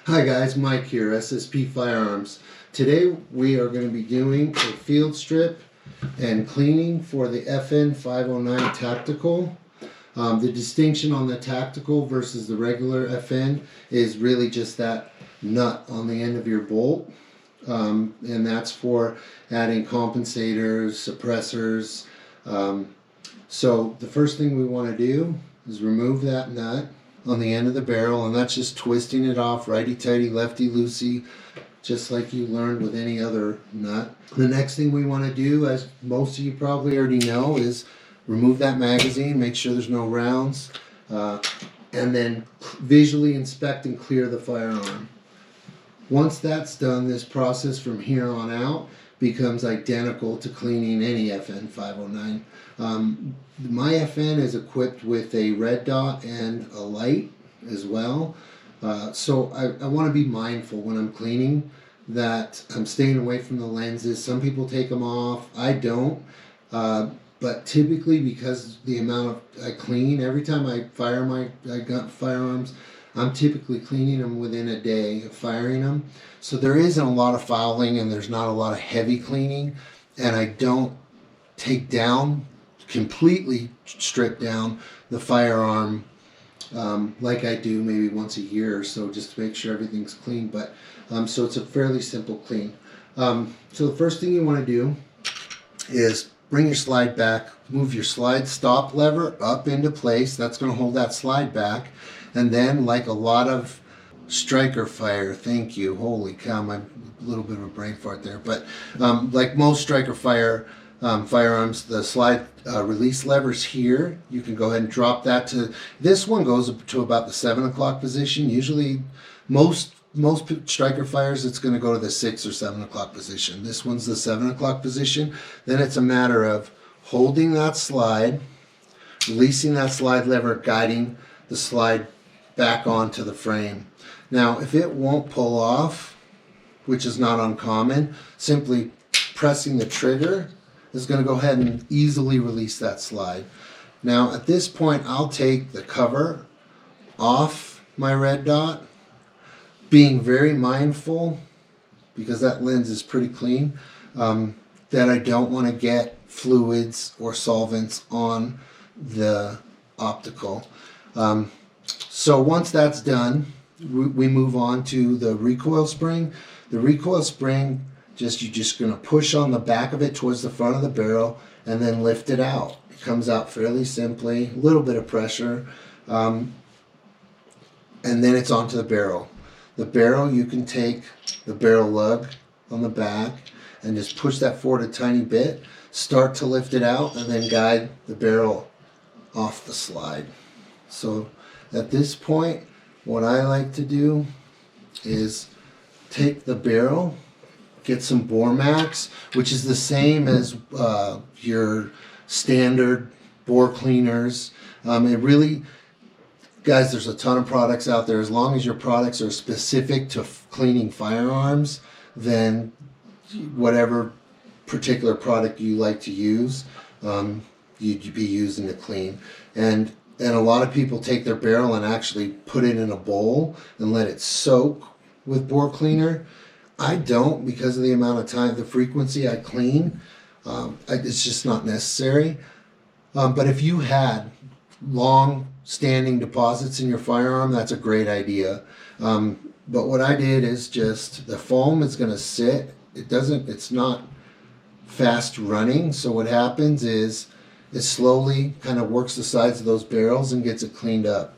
Hi guys, Mike here, SSP Firearms. Today we are going to be doing a field strip and cleaning for the FN 509 Tactical. The distinction on the Tactical versus the regular FN is really just that nut on the end of your bolt. And that's for adding compensators, suppressors. So the first thing we want to do is remove that nut on the end of the barrel, and that's just twisting it off righty-tighty, lefty-loosey, just like you learned with any other nut. The next thing we want to do, as most of you probably already know, is remove that magazine, make sure there's no rounds, and then visually inspect and clear the firearm. Once that's done, this process from here on out becomes identical to cleaning any FN 509. My FN is equipped with a red dot and a light as well. So I want to be mindful when I'm cleaning that I'm staying away from the lenses. Some people take them off. I don't. But typically, because the amount I clean, every time I fire my firearms, I'm typically cleaning them within a day of firing them. So there isn't a lot of fouling and there's not a lot of heavy cleaning. And I don't take down, completely strip down the firearm like I do maybe once a year or so, just to make sure everything's clean. But so it's a fairly simple clean. So the first thing you want to do is bring your slide back, move your slide stop lever up into place. That's going to hold that slide back. And then, like a lot of striker fire, thank you, holy cow, my little bit of a brain fart there. But like most striker fire firearms, the slide release levers here, you can go ahead and drop that to, this one goes to about the 7 o'clock position. Usually most striker fires, it's going to go to the 6 or 7 o'clock position. This one's the 7 o'clock position. Then it's a matter of holding that slide, releasing that slide lever, guiding the slide back onto the frame. Now, if it won't pull off, which is not uncommon, simply pressing the trigger is going to go ahead and easily release that slide. Now, at this point, I'll take the cover off my red dot, being very mindful, because that lens is pretty clean, that I don't want to get fluids or solvents on the optical. So once that's done, we move on to the recoil spring. The recoil spring, you're just going to push on the back of it towards the front of the barrel and then lift it out. It comes out fairly simply, a little bit of pressure, and then it's onto the barrel. The barrel, you can take the barrel lug on the back and just push that forward a tiny bit, start to lift it out, and then guide the barrel off the slide. So at this point, what I like to do is take the barrel, get some bore max, which is the same as your standard bore cleaners. It really, guys, there's a ton of products out there. As long as your products are specific to cleaning firearms, then whatever particular product you like to use, you'd be using to clean. And a lot of people take their barrel and actually put it in a bowl and let it soak with bore cleaner. I don't, because of the amount of time, the frequency I clean. It's just not necessary. But if you had long standing deposits in your firearm, that's a great idea. But what I did is just, the foam is going to sit. It's not fast running. So what happens is it slowly kind of works the sides of those barrels and gets it cleaned up.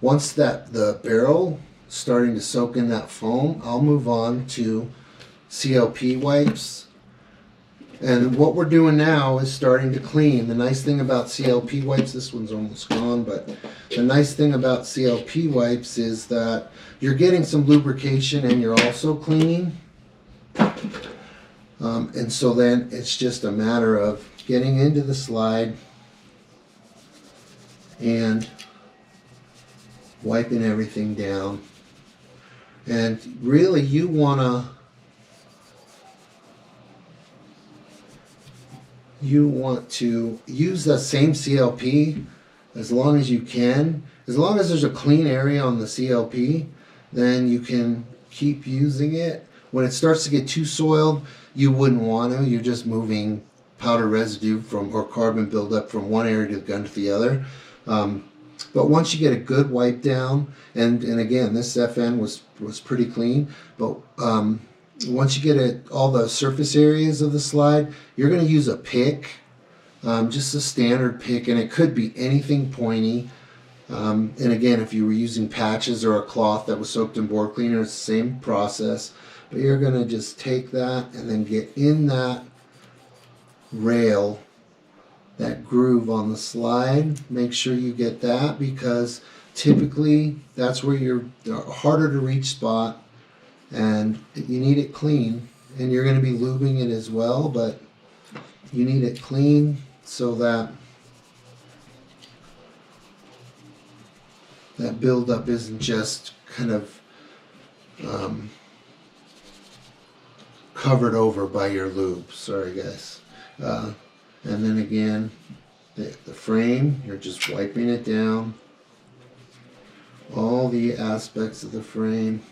Once the barrel is starting to soak in that foam, I'll move on to CLP wipes. And what we're doing now is starting to clean. The nice thing about CLP wipes, this one's almost gone, but the nice thing about CLP wipes is that you're getting some lubrication and you're also cleaning. And so then it's just a matter of getting into the slide and wiping everything down. And really, you want to use the same CLP as long as you can. As long as there's a clean area on the CLP, then you can keep using it. When it starts to get too soiled, you wouldn't want to. You're just moving powder residue from or carbon buildup from one area of the gun to the other. But once you get a good wipe down, and again, this FN was pretty clean, but once you get all the surface areas of the slide, you're going to use a pick, just a standard pick, and it could be anything pointy. And again, if you were using patches or a cloth that was soaked in board cleaner, it's the same process. But you're going to just take that and then get in that rail, that groove on the slide. Make sure you get that, because typically that's where you're harder to reach spot, and you need it clean. And you're going to be lubing it as well, but you need it clean so that that buildup isn't just kind of covered over by your lube. Sorry guys. And then again, the frame, you're just wiping it down. All the aspects of the frame.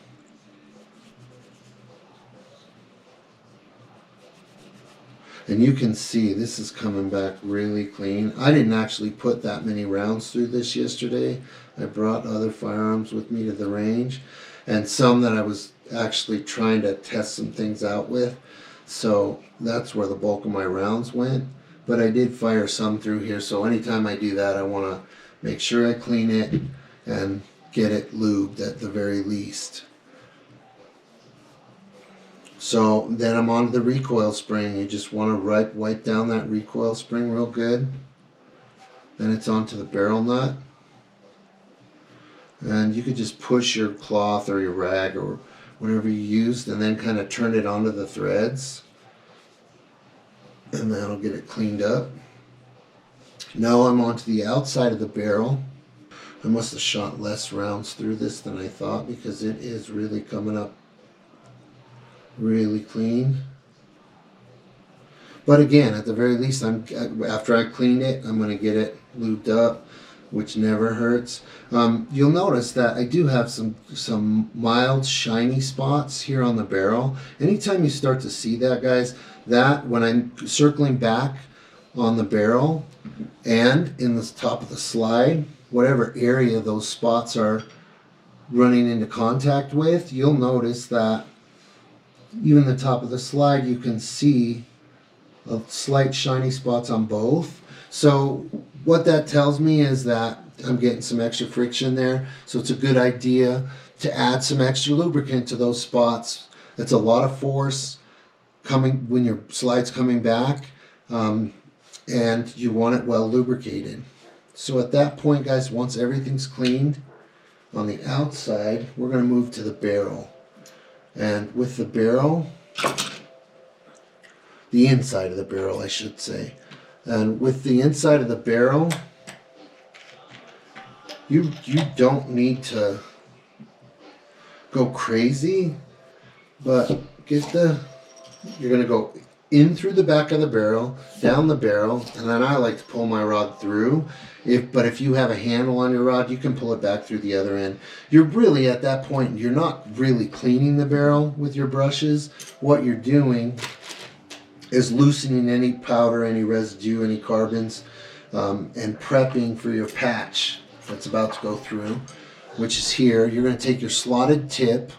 And you can see this is coming back really clean. I didn't actually put that many rounds through this yesterday. I brought other firearms with me to the range, and some that I was actually trying to test some things out with. So that's where the bulk of my rounds went. But I did fire some through here, so anytime I do that, I want to make sure I clean it and get it lubed at the very least. So then I'm on to the recoil spring. You just want to wipe down that recoil spring real good. Then it's onto the barrel nut. And you could just push your cloth or your rag or whatever you used, and then kind of turn it onto the threads. And that'll get it cleaned up. Now I'm onto the outside of the barrel. I must have shot less rounds through this than I thought, because it is really coming up really clean. But again, at the very least, after I clean it, I'm going to get it lubed up, which never hurts. You'll notice that I do have some mild shiny spots here on the barrel. Anytime you start to see that, guys, that when I'm circling back on the barrel and in the top of the slide, whatever area those spots are running into contact with, you'll notice that even the top of the slide, you can see a slight shiny spots on both. So what that tells me is that I'm getting some extra friction there. So it's a good idea to add some extra lubricant to those spots. That's a lot of force coming when your slide's coming back, and you want it well lubricated. So at that point, guys, once everything's cleaned on the outside, we're going to move to the barrel. And with the barrel, the inside of the barrel, I should say. And with the inside of the barrel, you don't need to go crazy, but you're going to go in through the back of the barrel, down the barrel, and then I like to pull my rod through. But if you have a handle on your rod, you can pull it back through the other end. You're really, at that point, you're not really cleaning the barrel with your brushes. What you're doing is loosening any powder, any residue, any carbons, and prepping for your patch that's about to go through, which is here. You're going to take your slotted tip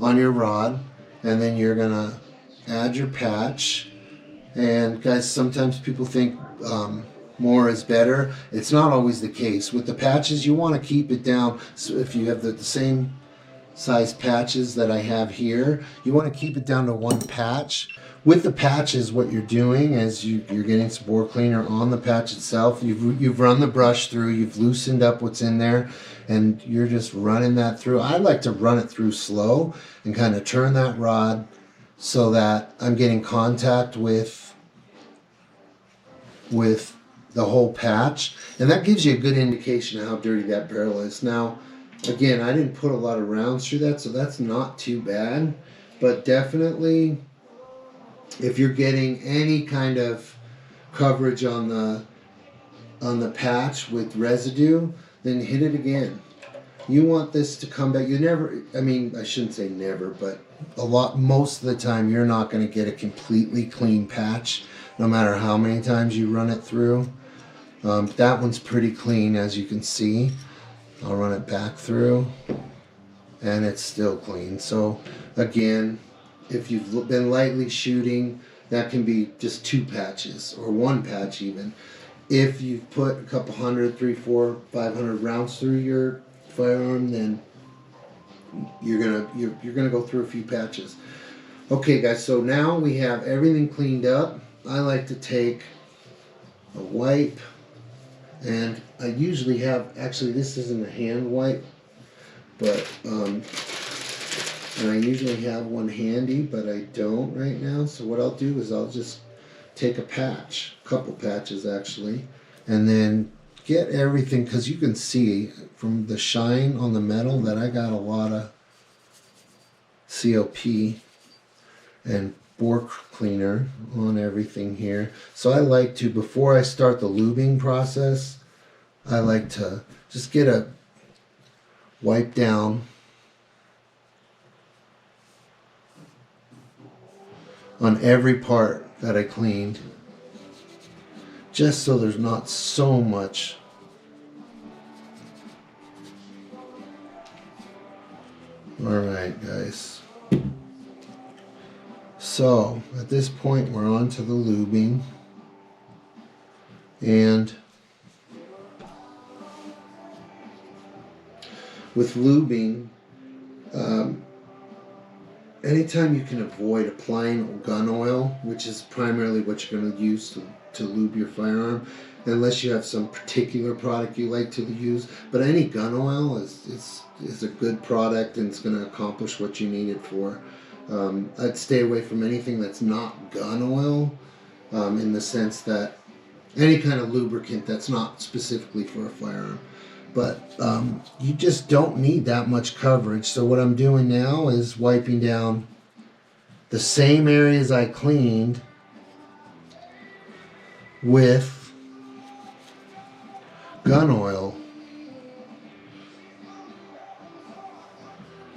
on your rod, and then you're going to add your patch. And guys, sometimes people think more is better. It's not always the case. With the patches, you want to keep it down. So if you have the same size patches that I have here, you want to keep it down to one patch. With the patches, what you're doing is you're getting some bore cleaner on the patch itself. You've run the brush through, you've loosened up what's in there, and you're just running that through. I like to run it through slow and kind of turn that rod so that I'm getting contact with the whole patch, and that gives you a good indication of how dirty that barrel is. Now, again, I didn't put a lot of rounds through that, so that's not too bad, but definitely if you're getting any kind of coverage on the patch with residue, then hit it again. You want this to come back. You never, I mean, I shouldn't say never, but most of the time you're not going to get a completely clean patch no matter how many times you run it through. That one's pretty clean, as you can see. I'll run it back through and it's still clean. So again, if you've been lightly shooting, that can be just 2 patches or 1 patch even. If you've put a couple hundred, 300, 400, 500 rounds through your firearm, then you're gonna go through a few patches. Okay, guys. So now we have everything cleaned up. I like to take a wipe, and I usually have, actually this isn't a hand wipe, but and I usually have one handy, but I don't right now. So what I'll do is I'll just take a patch, a couple patches actually, and then get everything, because you can see from the shine on the metal that I got a lot of COP and bore cleaner on everything here. So I like to, before I start the lubing process, I like to just get a wipe down on every part that I cleaned, just so there's not so much Alright guys, so at this point we're on to the lubing, and with lubing, anytime you can avoid applying gun oil, which is primarily what you're going to use to lube your firearm, unless you have some particular product you like to use. But any gun oil is a good product, and it's going to accomplish what you need it for. I'd stay away from anything that's not gun oil, in the sense that any kind of lubricant that's not specifically for a firearm. But you just don't need that much coverage. So what I'm doing now is wiping down the same areas I cleaned with gun oil.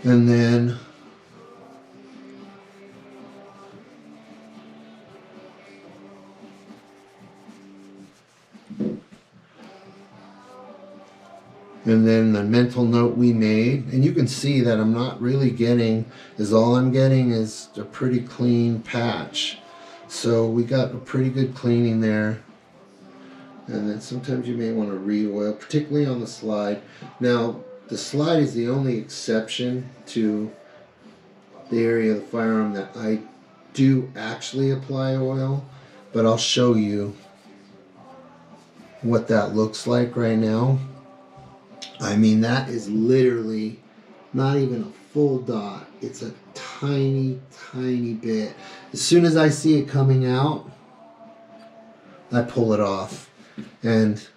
And then the mental note we made, and you can see that I'm not really getting, all I'm getting is a pretty clean patch. So we got a pretty good cleaning there. And then sometimes you may want to re-oil, particularly on the slide. Now the slide is the only exception to the area of the firearm that I do actually apply oil, but I'll show you what that looks like right now. I mean, that is literally not even a full dot. It's a tiny, tiny bit. As soon as I see it coming out, I pull it off. And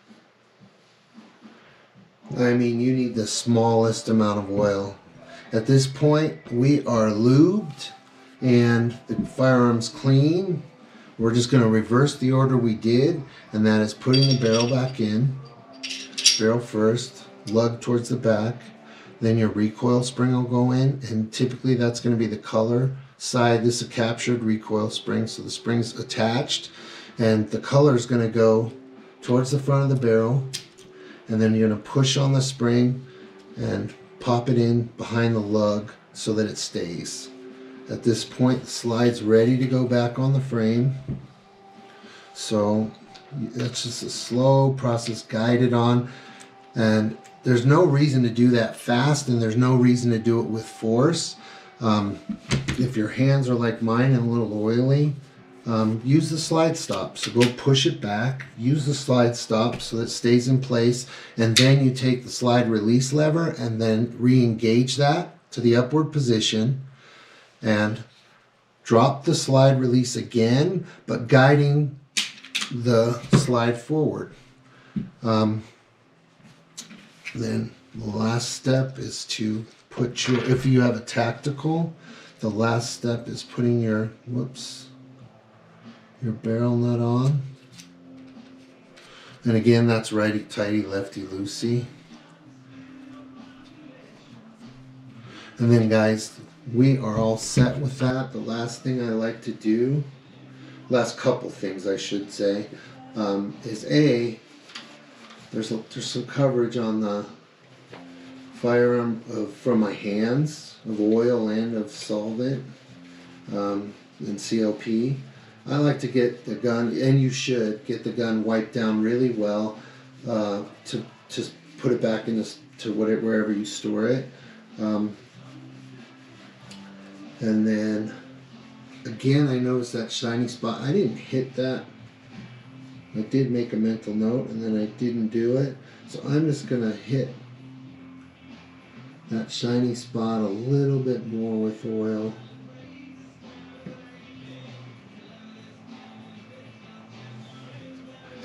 I mean, you need the smallest amount of oil. At this point, we are lubed and the firearm's clean. We're just going to reverse the order we did, and that is putting the barrel back in. Barrel first, lug towards the back, then your recoil spring will go in, and typically that's going to be the color side. This is a captured recoil spring, so the spring's attached, and the color is going to go towards the front of the barrel, and then you're going to push on the spring and pop it in behind the lug so that it stays. At this point, the slide's ready to go back on the frame. So it's just a slow process, guided on, and there's no reason to do that fast, and there's no reason to do it with force. If your hands are like mine and a little oily, use the slide stop. So go push it back, use the slide stop so that it stays in place, and then you take the slide release lever and then re-engage that to the upward position and drop the slide release again, but guiding the slide forward. Then the last step is to put your, if you have a tactical, the last step is putting your, your barrel nut on. And again, that's righty tighty, lefty loosey. And then guys, we are all set with that. The last thing I like to do, last couple things I should say, is there's some coverage on the firearm from my hands of oil and of solvent and CLP. I like to get the gun, and you should get the gun wiped down really well to just put it back in wherever you store it. And then again, I noticed that shiny spot. I didn't hit that. I did make a mental note and then I didn't do it. So I'm just gonna hit that shiny spot a little bit more with oil.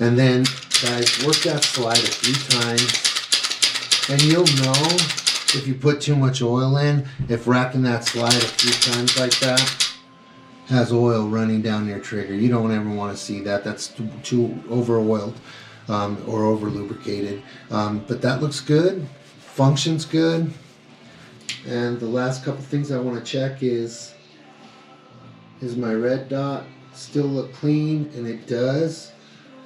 And then guys, work that slide a few times and you'll know if you put too much oil in, if racking that slide a few times like that has oil running down your trigger. You don't ever want to see that. That's too over oiled or over lubricated. But that looks good, functions good. And the last couple things I want to check is my red dot still look clean? And it does.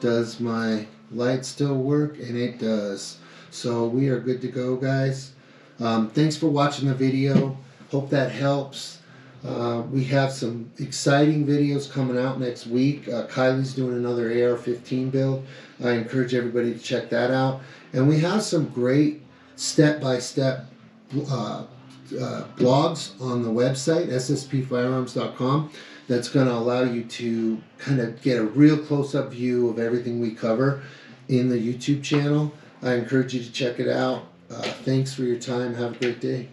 Does my light still work? And it does. So we are good to go, guys. Thanks for watching the video. Hope that helps. We have some exciting videos coming out next week. Kylie's doing another AR-15 build. I encourage everybody to check that out. And we have some great step-by-step blogs on the website, sspfirearms.com, that's going to allow you to kind of get a real close-up view of everything we cover in the YouTube channel. I encourage you to check it out. Thanks for your time. Have a great day.